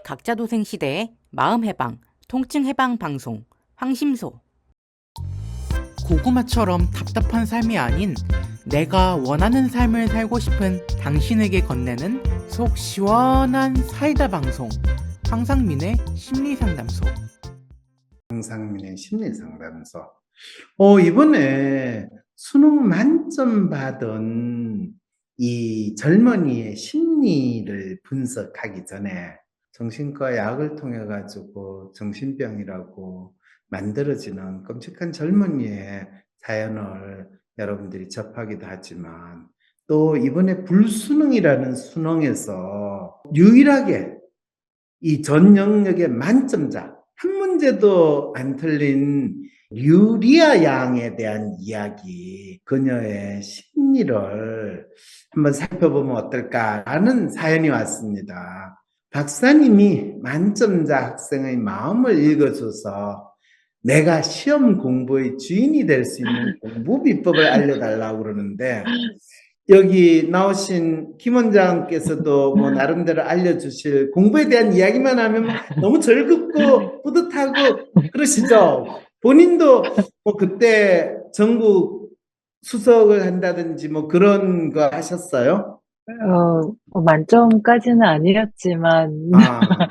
각자 도생 시대의 마음해방, 통증해방 방송, 황심소. 고구마처럼 답답한 삶이 아닌 내가 원하는 삶을 살고 싶은 당신에게 건네는 속 시원한 사이다 방송, 황상민의 심리상담소. 황상민의 심리상담소. 이번에 수능 만점 받은 이 젊은이의 심리를 분석하기 전에 정신과 약을 통해 가지고 정신병이라고 만들어지는 끔찍한 젊은이의 사연을 여러분들이 접하기도 하지만, 또 이번에 불수능이라는 수능에서 유일하게 이 전 영역의 만점자, 한 문제도 안 틀린 류리아 양에 대한 이야기, 그녀의 심리를 한번 살펴보면 어떨까라는 사연이 왔습니다. 박사님이 만점자 학생의 마음을 읽어줘서 내가 시험 공부의 주인이 될 수 있는 공부 비법을 알려달라고 그러는데, 여기 나오신 김 원장께서도 뭐 나름대로 알려주실, 공부에 대한 이야기만 하면 너무 즐겁고 뿌듯하고 그러시죠? 본인도 뭐 그때 전국 수석을 한다든지 뭐 그런 거 하셨어요? 만점까지는 아니었지만, 아, 뭐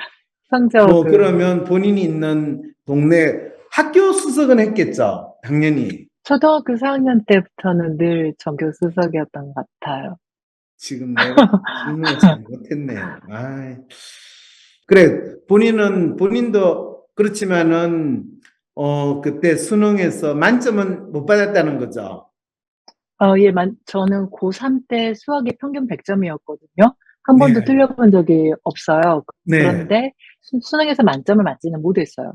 성적을, 그러면 본인이 있는 동네 학교 수석은 했겠죠? 당연히. 초등학교 4학년 때부터는 늘 전교 수석이었던 것 같아요. 지금 내가 질문을 잘못했네요. 그래, 본인도 그렇지만은, 그때 수능에서 만점은 못 받았다는 거죠. 예, 저는 고3 때 수학이 평균 100점이었거든요. 한 번도 네. 틀려본 적이 없어요. 네. 그런데 수능에서 만점을 맞지는 못했어요.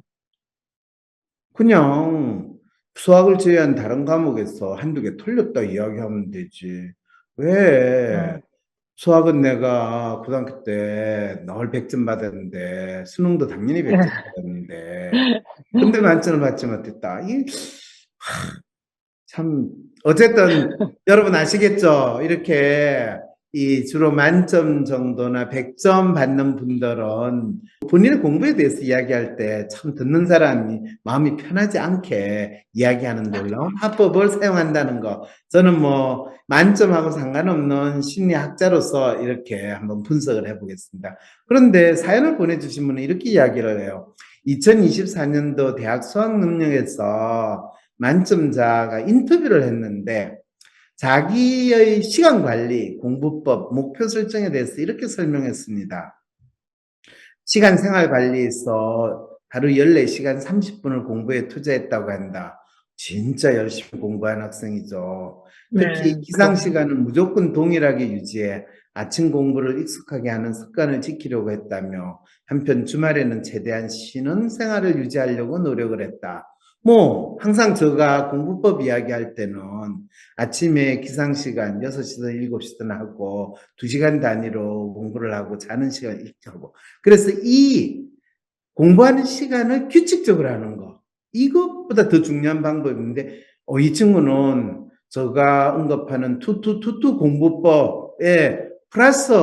그냥 수학을 제외한 다른 과목에서 한두 개 틀렸다 이야기하면 되지. 왜? 수학은 내가 고등학교 때 늘 100점 받았는데, 수능도 당연히 100점 받았는데, 근데 만점을 받지 못했다. 참, 어쨌든 여러분 아시겠죠? 이렇게 이 주로 만점 정도나 100점 받는 분들은 본인의 공부에 대해서 이야기할 때 참 듣는 사람이 마음이 편하지 않게 이야기하는 놀라운 화법을 사용한다는 거. 저는 뭐 만점하고 상관없는 심리학자로서 이렇게 한번 분석을 해보겠습니다. 그런데 사연을 보내주신 분은 이렇게 이야기를 해요. 2024년도 대학 수학 능력에서 만점자가 인터뷰를 했는데, 자기의 시간 관리, 공부법, 목표 설정에 대해서 이렇게 설명했습니다. 시간 생활 관리에서 하루 14시간 30분을 공부에 투자했다고 한다. 진짜 열심히 공부한 학생이죠. 특히 네, 기상 시간은 무조건 동일하게 유지해 아침 공부를 익숙하게 하는 습관을 지키려고 했다며, 한편 주말에는 최대한 쉬는 생활을 유지하려고 노력을 했다. 뭐 항상 제가 공부법 이야기할 때는 아침에 기상시간 6시든 7시든 하고 2시간 단위로 공부를 하고 자는 시간 이렇게 하고, 그래서 이 공부하는 시간을 규칙적으로 하는 거, 이것보다 더 중요한 방법인데, 이 친구는 제가 언급하는 투투 공부법에 플러스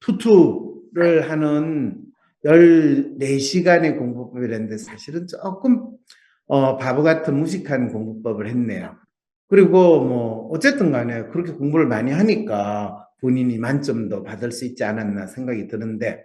투투를 하는 14시간의 공부법이라는데, 사실은 조금 바보 같은 무식한 공부법을 했네요. 그리고 뭐 어쨌든 간에 그렇게 공부를 많이 하니까 본인이 만점도 받을 수 있지 않았나 생각이 드는데,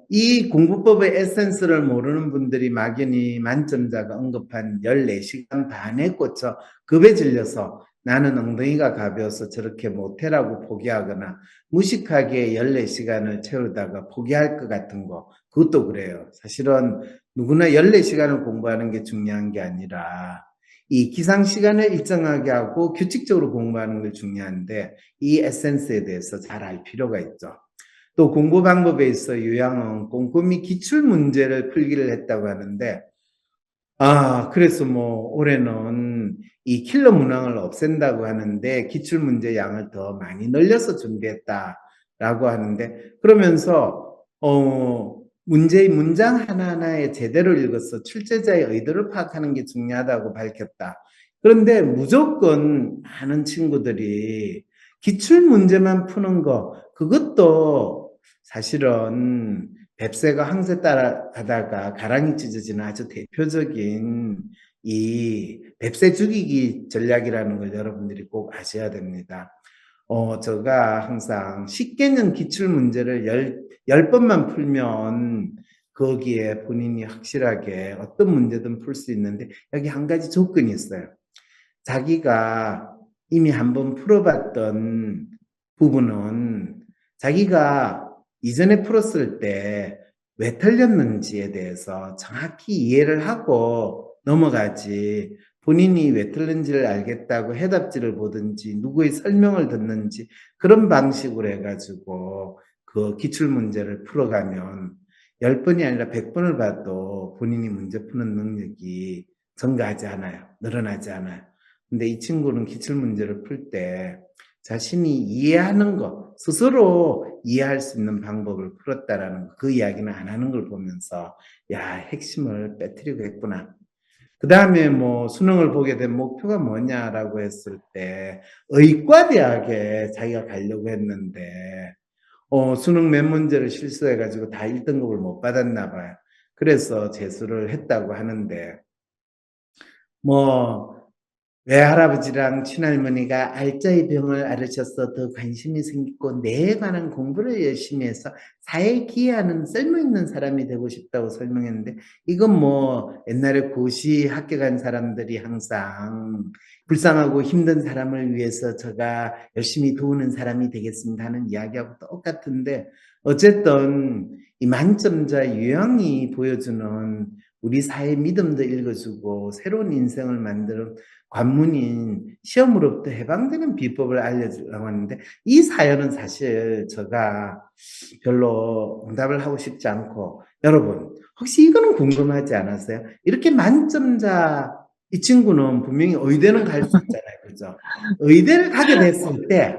이 공부법의 에센스를 모르는 분들이 막연히 만점자가 언급한 14시간 반에 꽂혀 겁에 질려서 나는 엉덩이가 가벼워서 저렇게 못해라고 포기하거나 무식하게 14시간을 채우다가 포기할 것 같은 거, 그것도 그래요. 사실은 누구나 14시간을 공부하는 게 중요한 게 아니라 이 기상 시간을 일정하게 하고 규칙적으로 공부하는 게 중요한데, 이 에센스에 대해서 잘 알 필요가 있죠. 또 공부 방법에 있어 요양은 꼼꼼히 기출 문제를 풀기를 했다고 하는데, 그래서 뭐 올해는 이 킬러 문항을 없앤다고 하는데 기출 문제 양을 더 많이 늘려서 준비했다라고 하는데, 그러면서 문제의 문장 하나하나에 제대로 읽어서 출제자의 의도를 파악하는 게 중요하다고 밝혔다. 그런데 무조건 많은 친구들이 기출 문제만 푸는 거, 그것도 사실은 뱁새가 항새 따라가다가 가랑이 찢어지는 아주 대표적인 이 뱁새 죽이기 전략이라는 걸 여러분들이 꼭 아셔야 됩니다. 제가 항상 10개년 기출 문제를 10번만 풀면 거기에 본인이 확실하게 어떤 문제든 풀 수 있는데 여기 한 가지 조건이 있어요. 자기가 이미 한번 풀어봤던 부분은 자기가 이전에 풀었을 때 왜 틀렸는지에 대해서 정확히 이해를 하고 넘어가지, 본인이 왜 틀린지를 알겠다고 해답지를 보든지 누구의 설명을 듣는지 그런 방식으로 해가지고 그 기출문제를 풀어가면 10번이 아니라 100번을 봐도 본인이 문제 푸는 능력이 증가하지 않아요. 늘어나지 않아요. 근데 이 친구는 기출문제를 풀 때 자신이 이해하는 것, 스스로 이해할 수 있는 방법을 풀었다라는 거, 그 이야기는 안 하는 걸 보면서 야, 핵심을 빼뜨리고 했구나. 그 다음에 뭐 수능을 보게 된 목표가 뭐냐라고 했을 때 의과대학에 자기가 가려고 했는데 수능 몇 문제를 실수해가지고 다 1등급을 못 받았나 봐요. 그래서 재수를 했다고 하는데 뭐 외할아버지랑 친할머니가 알자의 병을 앓으셔서 더 관심이 생기고 뇌에 관한 공부를 열심히 해서 사회에 기여하는 쓸모있는 사람이 되고 싶다고 설명했는데 이건 뭐 옛날에 고시 합격한 사람들이 항상 불쌍하고 힘든 사람을 위해서 제가 열심히 도우는 사람이 되겠습니다 하는 이야기하고 똑같은데 어쨌든 이 만점자 유형이 보여주는 우리 사회 믿음도 읽어주고 새로운 인생을 만드는 관문인 시험으로부터 해방되는 비법을 알려주려고 하는데 이 사연은 사실 제가 별로 응답을 하고 싶지 않고 여러분 혹시 이거는 궁금하지 않았어요? 이렇게 만점자 이 친구는 분명히 의대는 갈 수 있잖아요. 그죠? 의대를 가게 됐을 때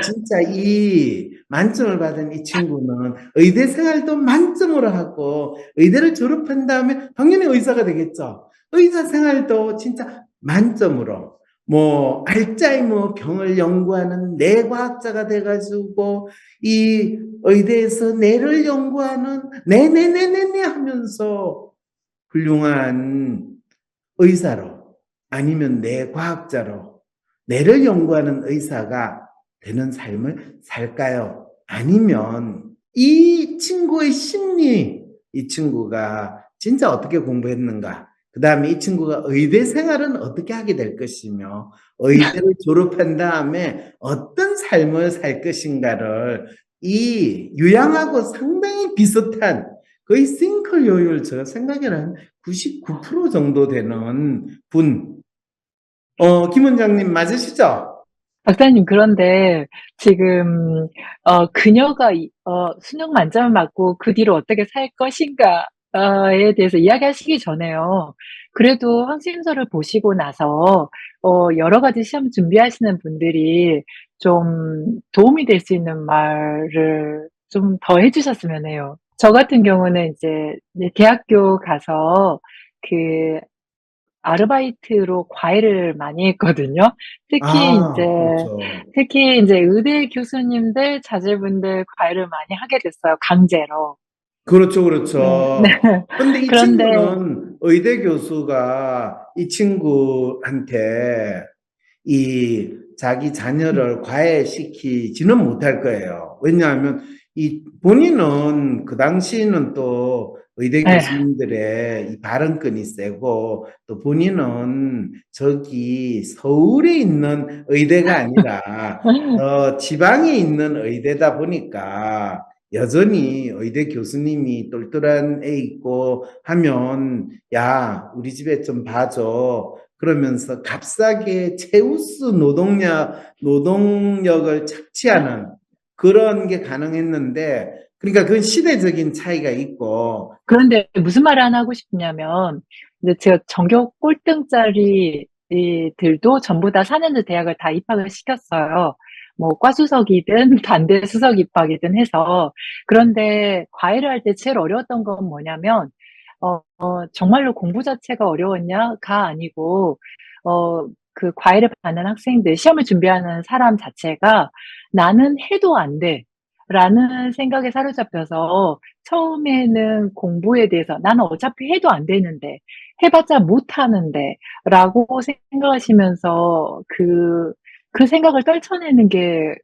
진짜 이 만점을 받은 이 친구는 의대 생활도 만점으로 하고 의대를 졸업한 다음에 당연히 의사가 되겠죠. 의사 생활도 진짜 만점으로 뭐 알츠하이머 병을 연구하는 뇌과학자가 돼가지고 이 의대에서 뇌를 연구하는 네네네네네 하면서 훌륭한 의사로 아니면 뇌과학자로 뇌를 연구하는 의사가 되는 삶을 살까요? 아니면 이 친구의 심리, 이 친구가 진짜 어떻게 공부했는가? 그 다음에 이 친구가 의대 생활은 어떻게 하게 될 것이며 의대를 졸업한 다음에 어떤 삶을 살 것인가를 이 유양하고 상당히 비슷한 거의 싱크 요율 제가 생각에는 99% 정도 되는 분. 김 원장님 맞으시죠? 박사님, 그런데 지금 그녀가 수능 만점을 맞고 그 뒤로 어떻게 살 것인가에 대해서 이야기하시기 전에요. 그래도 항신서를 보시고 나서 여러 가지 시험 준비하시는 분들이 좀 도움이 될 수 있는 말을 좀 더 해주셨으면 해요. 저 같은 경우는 이제 대학교 가서 그 아르바이트로 과외를 많이 했거든요. 특히 인제 그렇죠. 특히 인제 의대 교수님들, 자제분들 과외를 많이 하게 됐어요, 강제로. 그렇죠, 네. 그렇죠. 근데 이 그런데 친구는 의대 교수가 이 친구한테 이 자기 자녀를 과외시키지는 못할 거예요. 왜냐하면 이 본인은 그 당시에는 또 의대 예. 교수님들의 이 발언권이 세고 또 본인은 저기 서울에 있는 의대가 아니라 지방에 있는 의대다 보니까 여전히 의대 교수님이 똘똘한 애 있고 하면 야, 우리 집에 좀 봐줘. 그러면서 값싸게 최우수 노동력을 착취하는 그런 게 가능했는데, 그러니까 그건 시대적인 차이가 있고, 그런데 무슨 말을 하나 하고 싶냐면 이제 제가 전교 꼴등짜리 들도 전부 다 4년제 대학을 다 입학을 시켰어요. 뭐 과수석이든 단대 수석 입학이든 해서. 그런데 과외를 할 때 제일 어려웠던 건 뭐냐면 정말로 공부 자체가 어려웠냐가 아니고 그 과외를 받는 학생들, 시험을 준비하는 사람 자체가 '나는 해도 안 돼. 라는 생각에 사로잡혀서 처음에는 공부에 대해서 '나는 어차피 해도 안 되는데, 해 봤자 못하는데' 라고 생각하시면서 그 생각을 떨쳐내는 게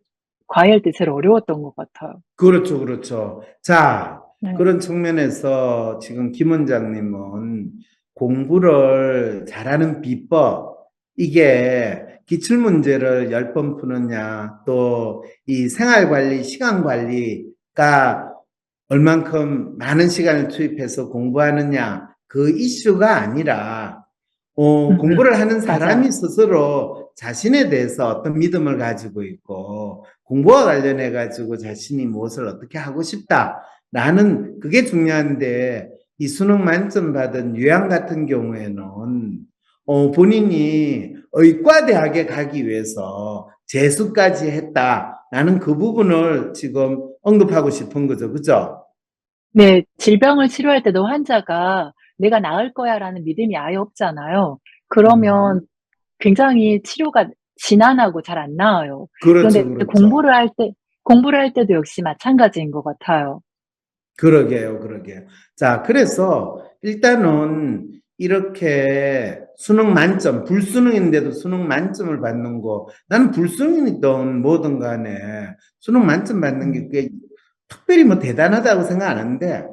과외할 때 제일 어려웠던 것 같아요. 그렇죠, 그렇죠. 자, 네. 그런 측면에서 지금 김 원장님은 공부를 잘하는 비법, 이게 기출문제를 10번 푸느냐, 또 이 생활관리, 시간관리가 얼만큼 많은 시간을 투입해서 공부하느냐, 그 이슈가 아니라, 공부를 하는 사람이 맞아요. 스스로 자신에 대해서 어떤 믿음을 가지고 있고, 공부와 관련해 가지고 자신이 무엇을 어떻게 하고 싶다라는 그게 중요한데, 이 수능 만점 받은 유양 같은 경우에는 본인이 의과대학에 가기 위해서 재수까지 했다라는 그 부분을 지금 언급하고 싶은 거죠. 그죠? 네. 질병을 치료할 때도 환자가 '내가 나을 거야.'라는 믿음이 아예 없잖아요. 그러면 음. 굉장히 치료가 지난하고 잘 안 나아요. 그렇죠, 그런데 그렇죠. 공부를 할 때도 역시 마찬가지인 것 같아요. 그러게요, 그러게요. 자, 그래서 일단은 이렇게 수능 만점, 불수능인데도 수능 만점을 받는 거, 나는 불수능이든 뭐든 간에 수능 만점 받는 게 음. 그게 특별히 뭐 대단하다고 생각 안 하는데,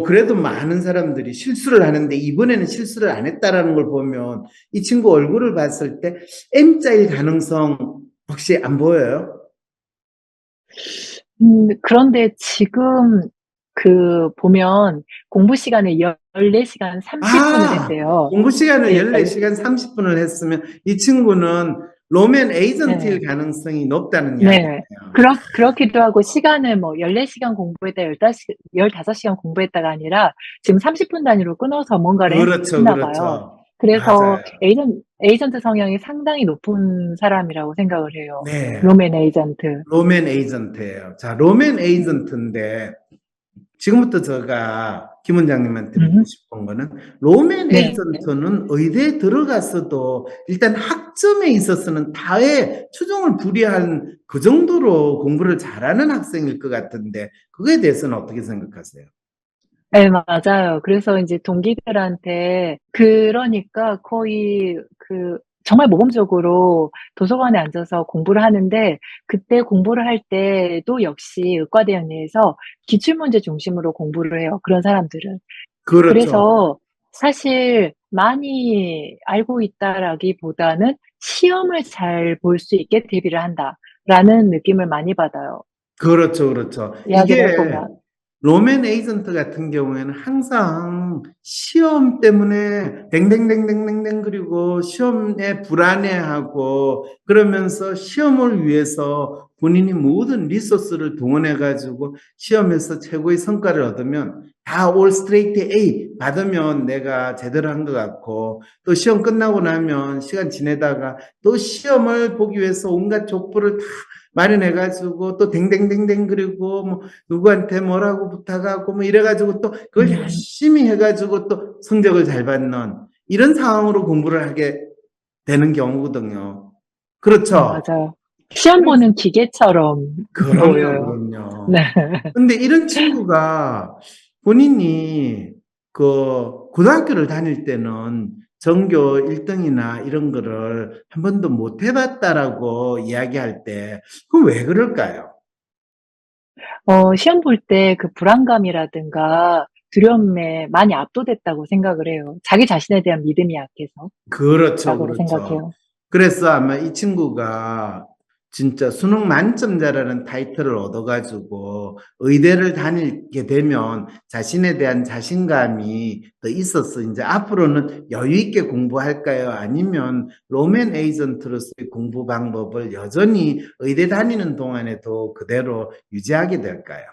그래도 많은 사람들이 실수를 하는데 이번에는 실수를 안 했다라는 걸 보면 이 친구 얼굴을 봤을 때 M자일 가능성 혹시 안 보여요? 그런데 지금 보면 공부 시간을 14 시간 30 분을 아, 했대요. 공부 시간을 예. 14시간 30분을 했으면 이 친구는 로맨 에이전트일 네. 가능성이 높다는 네. 이야기네요. 그렇기도 하고 시간을 뭐 14 시간 공부했다 15 시간 공부했다가 아니라 지금 30분 단위로 끊어서 뭔가를 그렇죠, 했나 봐요. 그렇죠. 그래서 맞아요. 에이전트 성향이 상당히 높은 사람이라고 생각을 해요. 네. 로맨 에이전트. 로맨 에이전트예요. 자, 로맨 에이전트인데 지금부터 제가 김 원장님한테 묻고 음. 싶은 거는 로맨 네. 에이전트는 의대에 들어갔어도 일단 학점에 있어서는 다의 추종을 불이한 그 정도로 공부를 잘하는 학생일 것 같은데 그거에 대해서는 어떻게 생각하세요? 예, 맞아요. 그래서 인제 동기들한테 그러니까 거의 정말 모범적으로 도서관에 앉아서 공부를 하는데, 그때 공부를 할 때도 역시 의과대학 내에서 기출문제 중심으로 공부를 해요, 그런 사람들은. 그렇죠. 그래서 사실 많이 알고 있다라기보다는 '시험을 잘 볼 수 있게 대비를 한다.'라는 느낌을 많이 받아요, 그렇죠, 그렇죠. 이야기를 해 이게 보면. 로맨 에이전트 같은 경우에는 항상 시험 때문에 댕댕댕댕댕댕 그리고 시험에 불안해하고 그러면서 시험을 위해서 본인이 모든 리소스를 동원해 가지고 시험에서 최고의 성과를 얻으면 다 올 스트레이트 A 받으면 내가 제대로 한 것 같고 또 시험 끝나고 나면 시간 지내다가 또 시험을 보기 위해서 온갖 족보를 다 마련해 가지고 또 댕댕댕댕 그리고 뭐 누구한테 뭐라고 부탁하고 뭐 이래 가지고 또 그걸 음. 열심히 해 가지고 또 성적을 잘 받는 이런 상황으로 공부를 하게 되는 경우거든요. 그렇죠? 맞아요. 시험 그래서 보는 기계처럼 그럼요, 보여요. 네. 그럼요. 근데 이런 친구가 본인이 그 고등학교를 다닐 때는 전교 1 등이나 이런 거를 한 번도 못 해 봤다라고 이야기할 때 그건 왜 그럴까요? 시험 볼 때 그 불안감이라든가 두려움에 많이 압도됐다고 생각을 해요. 자기 자신에 대한 믿음이 약해서 그렇죠, 라고 그렇죠. 생각해요. 그래서 아마 이 친구가 진짜 수능 만점자라는 타이틀을 얻어 가지고 의대를 다니게 되면 자신에 대한 자신감이 더 있어서 인제 앞으로는 여유 있게 공부할까요? 아니면 로맨 에이전트로서의 공부 방법을 여전히 의대 다니는 동안에도 그대로 유지하게 될까요?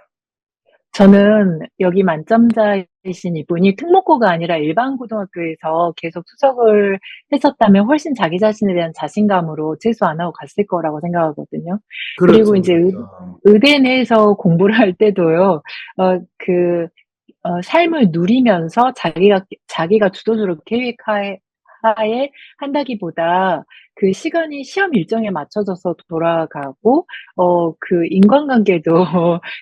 저는 여기 만점자이신 이분이 특목고가 아니라 일반 고등학교에서 계속 수석을 했었다면 훨씬 자기 자신에 대한 자신감으로 재수 안 하고 갔을 거라고 생각하거든요. 그리고 그렇죠, 인제 그렇죠. 의대 내에서 공부를 할 때도요. 어 그 삶을 누리면서 자기가 주도적으로 하에 한다기보다 그 시간이 시험 일정에 맞춰져서 돌아가고 그 인간관계도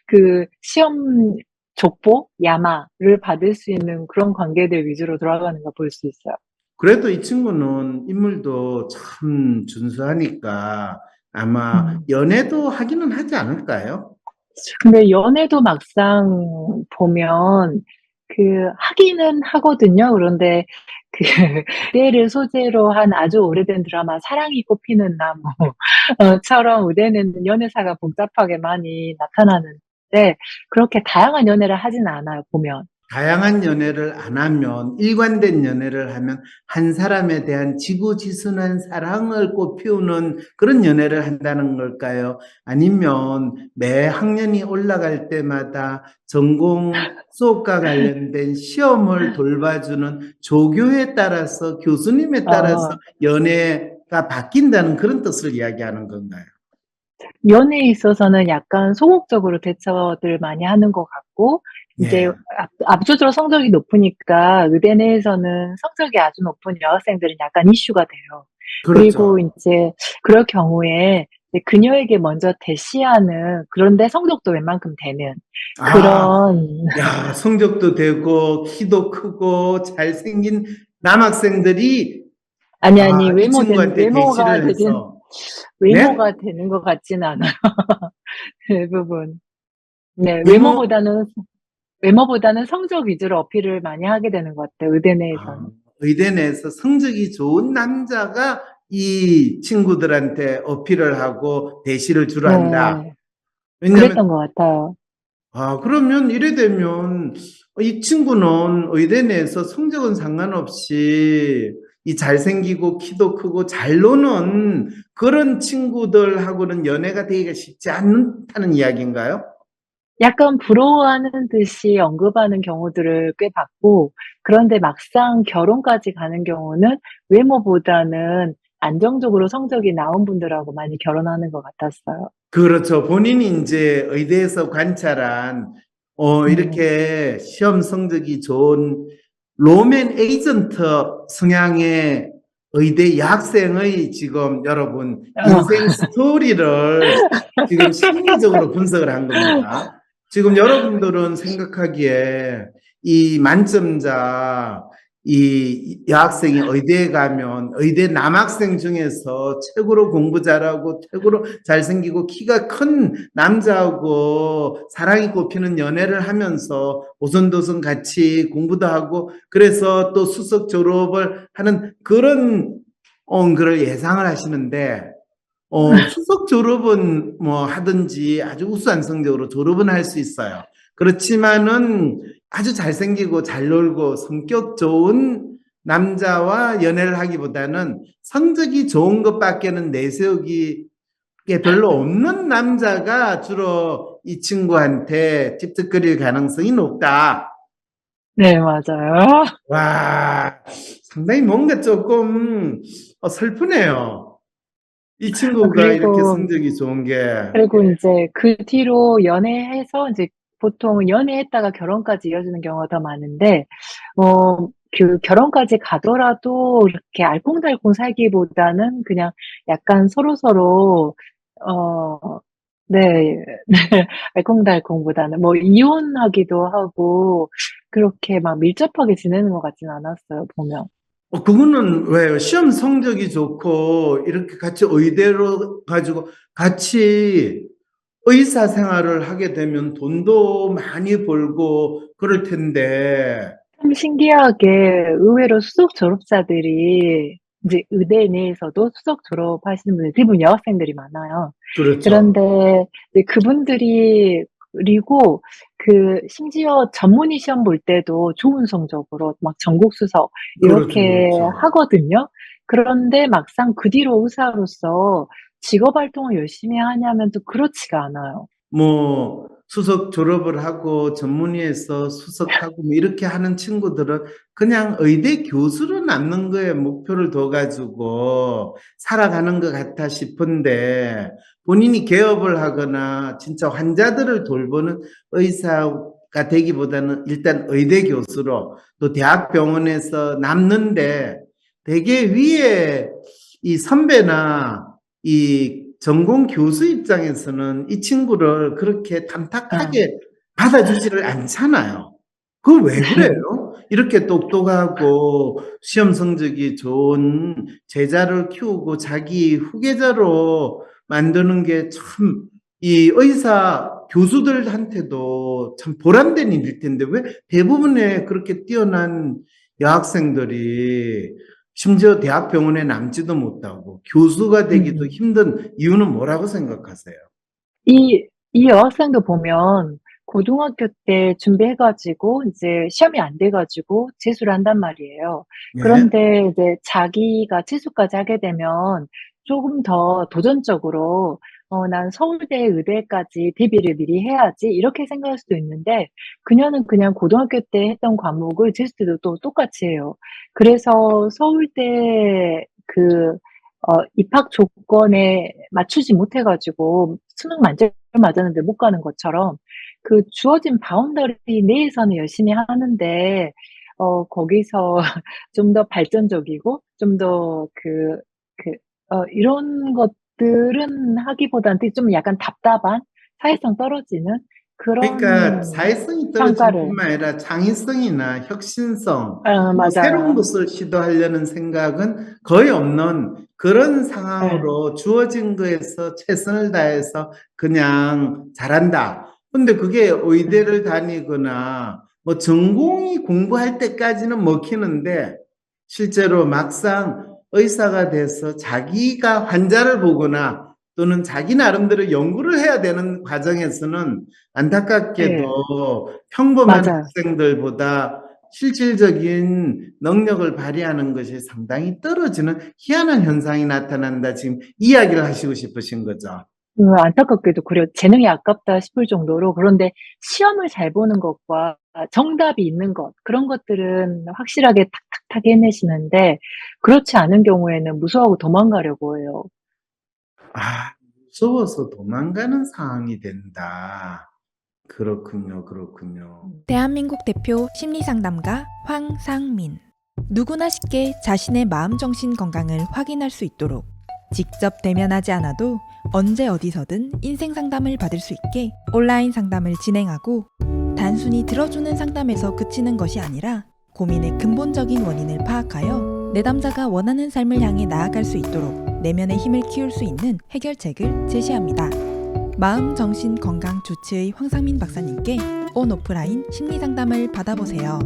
그 시험 족보, 야마를 받을 수 있는 그런 관계들 위주로 돌아가는 걸 볼 수 있어요. 그래도 이 친구는 인물도 참 준수하니까 아마 연애도 하기는 하지 않을까요? 근데 연애도 막상 보면 하기는 하거든요. 그런데 그 의대를 소재로 한 아주 오래된 드라마 사랑이 꽃피는 나무 처럼 의대는 연애사가 복잡하게 많이 나타나는데 그렇게 다양한 연애를 하진 않아요, 보면. 다양한 연애를 안 하면, 일관된 연애를 하면 한 사람에 대한 지고지순한 사랑을 꽃피우는 그런 연애를 한다는 걸까요? 아니면 매 학년이 올라갈 때마다 전공 수업과 관련된 시험을 돌봐주는 조교에 따라서, 교수님에 따라서 어, 연애가 바뀐다는 그런 뜻을 이야기하는 건가요? 연애에 있어서는 약간 소극적으로 대처들 많이 하는 것 같고, 이제 예, 압도적으로 성적이 높으니까 의대 내에서는 성적이 아주 높은 여학생들은 약간 이슈가 돼요. 그리고 그렇죠. 이제 그럴 경우에 이제 그녀에게 먼저 대시하는, 그런데 성적도 웬만큼 되는 아, 그런, 야, 성적도 되고, 키도 크고, 잘생긴 남학생들이, 아니, 이 친구한테 대시를 해서, 네? 외모가 되는 것 같지는 않아요. 대부분. 네, 외모, 외모보다는 성적 위주로 어필을 많이 하게 되는 것 같아요, 의대 내에서는. 의대 내에서 성적이 좋은 남자가 이 친구들한테 어필을 하고 대시를 주로 한다. 네, 왜냐하면 그랬던 것 같아요. 그러면 이래 되면 이 친구는 의대 내에서 성적은 상관없이 이 잘생기고 키도 크고 잘 노는 그런 친구들하고는 연애가 되기가 쉽지 않다는 이야기인가요? 약간 부러워하는 듯이 언급하는 경우들을 꽤 봤고, 그런데 막상 결혼까지 가는 경우는 외모보다는 안정적으로 성적이 나온 분들하고 많이 결혼하는 것 같았어요. 그렇죠. 본인이 이제 의대에서 관찰한 음, 이렇게 시험 성적이 좋은 로맨 에이전트 성향의 의대 여학생의 지금 여러분 어, 인생 스토리를 지금 심리적으로 분석을 한 겁니다. 지금 여러분들은 생각하기에 이 만점자, 이 여학생이 의대에 가면 의대 남학생 중에서 최고로 공부 잘하고 최고로 잘생기고 키가 큰 남자하고 사랑이 꼽히는 연애를 하면서 오손도손 같이 공부도 하고 그래서 또 수석 졸업을 하는 그런 그걸 예상을 하시는데 수석 졸업은 뭐 하든지 아주 우수한 성적으로 졸업은 할 수 있어요. 그렇지만은 아주 잘생기고 잘 놀고 성격 좋은 남자와 연애를 하기보다는 성적이 좋은 것밖에는 내세우기 게 별로 없는 남자가 주로 이 친구한테 찝찝거릴 가능성이 높다. 네, 맞아요. 와, 상당히 뭔가 조금 슬프네요. 이 친구가 이렇게 그리고 성적이 좋은 게. 이제 그 뒤로 연애해서 이제 보통 연애했다가 결혼까지 이어지는 경우가 더 많은데, 결혼까지 가더라도 이렇게 알콩달콩 살기보다는 그냥 약간 서로서로, 어, 네, 네, 알콩달콩보다는 뭐 이혼하기도 하고, 그렇게 막 밀접하게 지내는 것 같진 않았어요, 보면. 그거는 왜 시험 성적이 좋고 이렇게 같이 의대로 가지고 같이 의사 생활을 하게 되면 돈도 많이 벌고 그럴 텐데. 참 신기하게 의외로 수석 졸업자들이 이제 의대 내에서도 수석 졸업하시는 분들 대부분 여학생들이 많아요. 그렇죠. 그런데 이제 그분들이, 그리고 심지어 전문의 시험 볼 때도 좋은 성적으로 막 전국 수석 그렇죠. 이렇게 그렇죠. 하거든요. 그런데 막상 그 뒤로 의사로서 직업 활동을 열심히 하냐면 또 그렇지가 않아요. 뭐 수석 졸업을 하고 전문의에서 수석하고 뭐 이렇게 하는 친구들은 그냥 의대 교수로 남는 거에 목표를 둬가지고 살아가는 것 같아 싶은데 본인이 개업을 하거나 진짜 환자들을 돌보는 의사가 되기보다는 일단 의대 교수로 또 대학병원에서 남는데 되게 위에 이 선배나 이 전공 교수 입장에서는 이 친구를 그렇게 탐탁하게 받아주지를 않잖아요. 그거 왜 그래요? 이렇게 똑똑하고 시험 성적이 좋은 제자를 키우고 자기 후계자로 만드는 게 참 이 의사 교수들한테도 참 보람된 일일 텐데 왜 대부분의 그렇게 뛰어난 여학생들이 심지어 대학병원에 남지도 못하고 교수가 되기도 힘든 이유는 뭐라고 생각하세요? 이 여학생도 보면 고등학교 때 준비해가지고 이제 시험이 안 돼가지고 재수를 한단 말이에요. 네. 그런데 이제 자기가 재수까지 하게 되면 조금 더 도전적으로 난 서울대 의대까지 대비를 미리 해야지 이렇게 생각할 수도 있는데 그녀는 그냥 고등학교 때 했던 과목을 재수 때도 또 똑같이 해요. 그래서 서울대 입학 조건에 맞추지 못해가지고 수능 만점 맞았는데 못 가는 것처럼 그 주어진 바운더리 내에서는 열심히 하는데 거기서 좀 더 발전적이고 좀 더 이런 것들은 하기보다는 되게 좀 약간 답답한 사회성 떨어지는 그러니까 그런 사회성이 떨어질 평가를. 뿐만 아니라 창의성이나 혁신성, 뭐 새로운 맞아요. 것을 시도하려는 생각은 거의 없는 그런 네. 상황으로 주어진 거에서 최선을 다해서 그냥 잘한다. 근데 그게 의대를 다니거나 뭐 전공이 공부할 때까지는 먹히는데 실제로 막상 의사가 돼서 자기가 환자를 보거나 또는 자기 나름대로 연구를 해야 되는 과정에서는 안타깝게도 네. 평범한 맞아요. 학생들보다 실질적인 능력을 발휘하는 것이 상당히 떨어지는 희한한 현상이 나타난다. 지금 이야기를 하시고 싶으신 거죠. 안타깝게도 그래요. 재능이 아깝다 싶을 정도로. 그런데 시험을 잘 보는 것과 정답이 있는 것, 그런 것들은 확실하게 탁탁탁 해내시는데, 그렇지 않은 경우에는 무서워하고 도망가려고 해요. 아, 무서워서 도망가는 상황이 된다. 그렇군요, 그렇군요. 대한민국 대표 심리상담가 황상민. 누구나 쉽게 자신의 마음 정신 건강을 확인할 수 있도록 직접 대면하지 않아도 언제 어디서든 인생 상담을 받을 수 있게 온라인 상담을 진행하고 단순히 들어주는 상담에서 그치는 것이 아니라 고민의 근본적인 원인을 파악하여 내담자가 원하는 삶을 향해 나아갈 수 있도록 내면의 힘을 키울 수 있는 해결책을 제시합니다. 마음, 정신, 건강 주치의 황상민 박사님께 온 오프라인 심리상담을 받아보세요.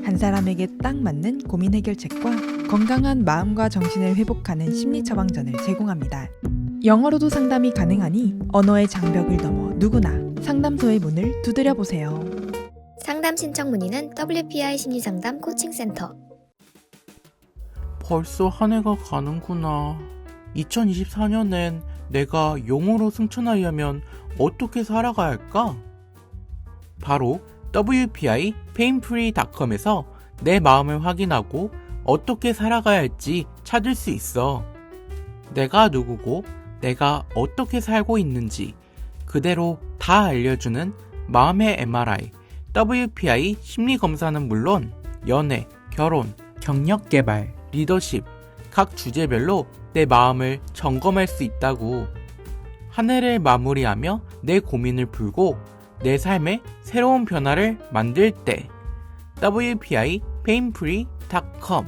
한 사람에게 딱 맞는 고민 해결책과 건강한 마음과 정신을 회복하는 심리 처방전을 제공합니다. 영어로도 상담이 가능하니 언어의 장벽을 넘어 누구나 상담소의 문을 두드려보세요. 상담 신청 문의는 WPI 심리상담 코칭센터. 벌써 한 해가 가는구나. 2024년엔 내가 영어로 승천하려면 어떻게 살아가야 할까? 바로 WPI painfree.com에서 내 마음을 확인하고 어떻게 살아가야 할지 찾을 수 있어. 내가 누구고 내가 어떻게 살고 있는지 그대로 다 알려주는 마음의 MRI WPI 심리검사는 물론 연애, 결혼, 경력개발, 리더십 각 주제별로 내 마음을 점검할 수 있다고. 한 해를 마무리하며 내 고민을 풀고 내 삶에 새로운 변화를 만들 때 WPI painfree.com